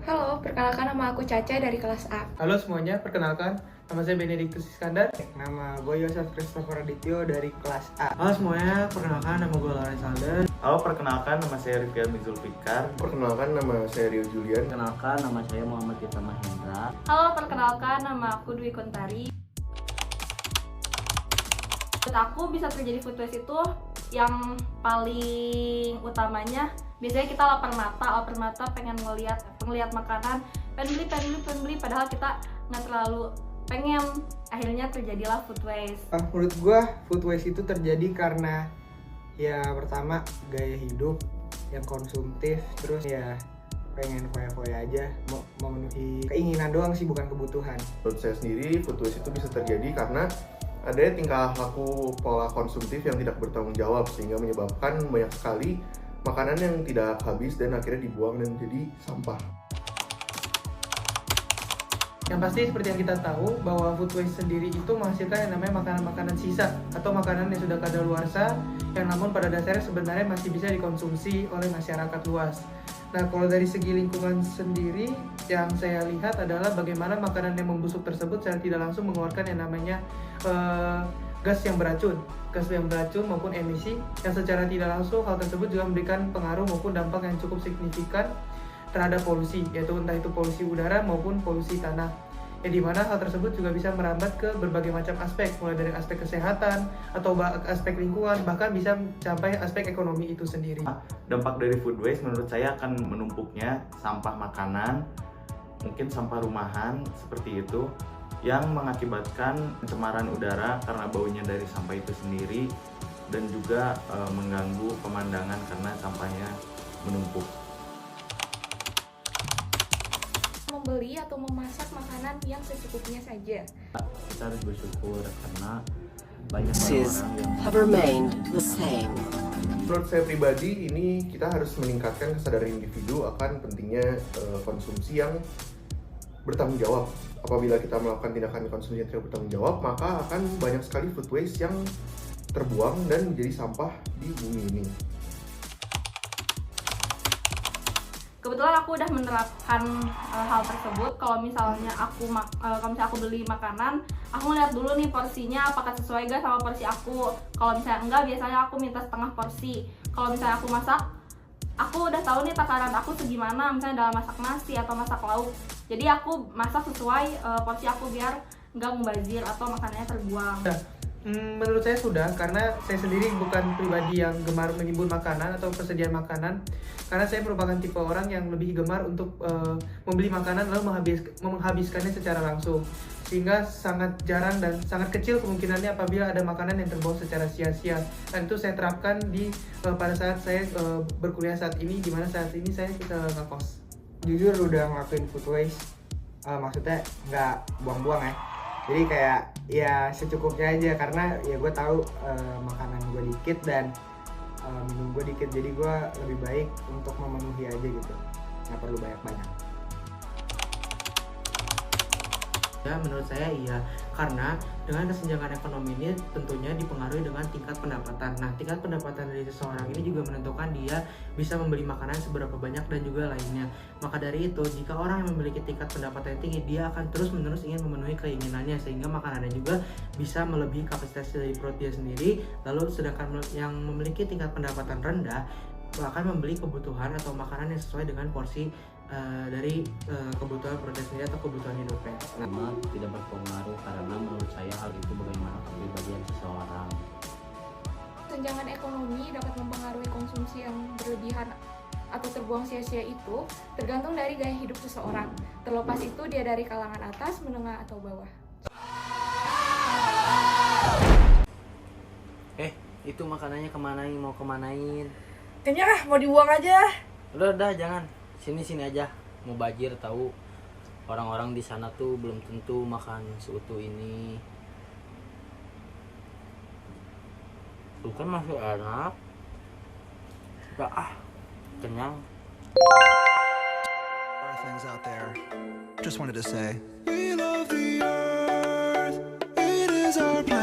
Halo, perkenalkan nama aku Caca dari kelas A. Halo semuanya, perkenalkan nama saya Benedictus Iskandar. Nama gue Yosef Christopher Adityo dari kelas A. Halo semuanya, perkenalkan nama gue Lawrence Alden. Halo, perkenalkan nama saya Rifki Mizul Fikar. Perkenalkan nama saya Rio Julian. Perkenalkan nama saya Muhammad Tita Mahendra. Halo, perkenalkan nama aku Dwi Kontari. Menurut aku bisa terjadi food waste itu yang paling utamanya biasanya kita lapar mata pengen ngeliat makanan, pengen beli, padahal kita nggak terlalu pengen, akhirnya terjadilah food waste. Menurut gue food waste itu terjadi karena ya pertama gaya hidup yang konsumtif, terus ya pengen foya-foya aja, memenuhi keinginan doang sih, bukan kebutuhan. Menurut saya sendiri, food waste itu bisa terjadi karena adanya tingkah laku pola konsumtif yang tidak bertanggung jawab, sehingga menyebabkan banyak sekali makanan yang tidak habis dan akhirnya dibuang dan jadi sampah. Yang pasti seperti yang kita tahu bahwa food waste sendiri itu menghasilkan yang namanya makanan-makanan sisa atau makanan yang sudah kadaluarsa yang namun pada dasarnya sebenarnya masih bisa dikonsumsi oleh masyarakat luas. Nah, kalau dari segi lingkungan sendiri yang saya lihat adalah bagaimana makanan yang membusuk tersebut secara tidak langsung mengeluarkan yang namanya gas yang beracun maupun emisi yang secara tidak langsung hal tersebut juga memberikan pengaruh maupun dampak yang cukup signifikan terhadap polusi, yaitu entah itu polusi udara maupun polusi tanah. Di mana hal tersebut juga bisa merambat ke berbagai macam aspek, mulai dari aspek kesehatan atau aspek lingkungan, bahkan bisa sampai aspek ekonomi itu sendiri. Dampak dari food waste menurut saya akan menumpuknya sampah makanan, mungkin sampah rumahan seperti itu, yang mengakibatkan pencemaran udara karena baunya dari sampah itu sendiri, dan juga mengganggu pemandangan karena sampahnya menumpuk. Membeli atau memasak makanan yang secukupnya saja. Kita harus bersyukur karena banyak Sis orang yang have remained the same. Menurut saya pribadi, ini kita harus meningkatkan kesadaran individu akan pentingnya konsumsi yang bertanggung jawab. Apabila kita melakukan tindakan konsumsi yang tidak bertanggung jawab, maka akan banyak sekali food waste yang terbuang dan menjadi sampah di bumi ini. Kebetulan aku udah menerapkan hal tersebut. Kalau misalnya aku beli makanan, aku ngeliat dulu nih porsinya apakah sesuai gak sama porsi aku. Kalau misalnya enggak, biasanya aku minta setengah porsi. Kalau misalnya aku masak, aku udah tahu nih takaran aku segimana, misalnya dalam masak nasi atau masak lauk. Jadi aku masak sesuai porsi aku biar nggak mubazir atau makanannya terbuang. Menurut saya sudah, karena saya sendiri bukan pribadi yang gemar menimbun makanan atau persediaan makanan, karena saya merupakan tipe orang yang lebih gemar untuk membeli makanan lalu menghabiskannya secara langsung, sehingga sangat jarang dan sangat kecil kemungkinannya apabila ada makanan yang terbuang secara sia-sia. Dan itu saya terapkan pada saat saya berkuliah saat ini, di mana saat ini saya ngekos. Jujur udah ngelakuin food waste, maksudnya nggak buang-buang ya. Jadi kayak ya secukupnya aja, karena ya gue tahu makanan gue dikit dan minum gue dikit, jadi gue lebih baik untuk memenuhi aja gitu, nggak perlu banyak-banyak. Ya, menurut saya iya, karena dengan kesenjangan ekonomi ini tentunya dipengaruhi dengan tingkat pendapatan. Nah, tingkat pendapatan dari seseorang ini juga menentukan dia bisa membeli makanan seberapa banyak dan juga lainnya. Maka dari itu, jika orang yang memiliki tingkat pendapatan yang tinggi, dia akan terus-menerus ingin memenuhi keinginannya, sehingga makanannya juga bisa melebihi kapasitas dari perut dia sendiri. Lalu sedangkan yang memiliki tingkat pendapatan rendah akan membeli kebutuhan atau makanan yang sesuai dengan porsi dari kebutuhan perutnya sendiri atau kebutuhan hidupnya. memang tidak berpengaruh karena menurut saya hal itu bagaimana kepribadian seseorang. Kesenjangan ekonomi dapat mempengaruhi konsumsi yang berlebihan atau terbuang sia-sia itu tergantung dari gaya hidup seseorang. Terlepas itu dia dari kalangan atas, menengah, atau bawah. Itu makanannya mau kemanain? Kayaknya mau dibuang aja. Udah jangan. Sini aja. Mau bajir tahu. Orang-orang di sana tuh belum tentu makan seutuh ini. Tuh kan masih enak. Udah kenyang. Things out there. Just wanted to say we love the earth. It is our planet.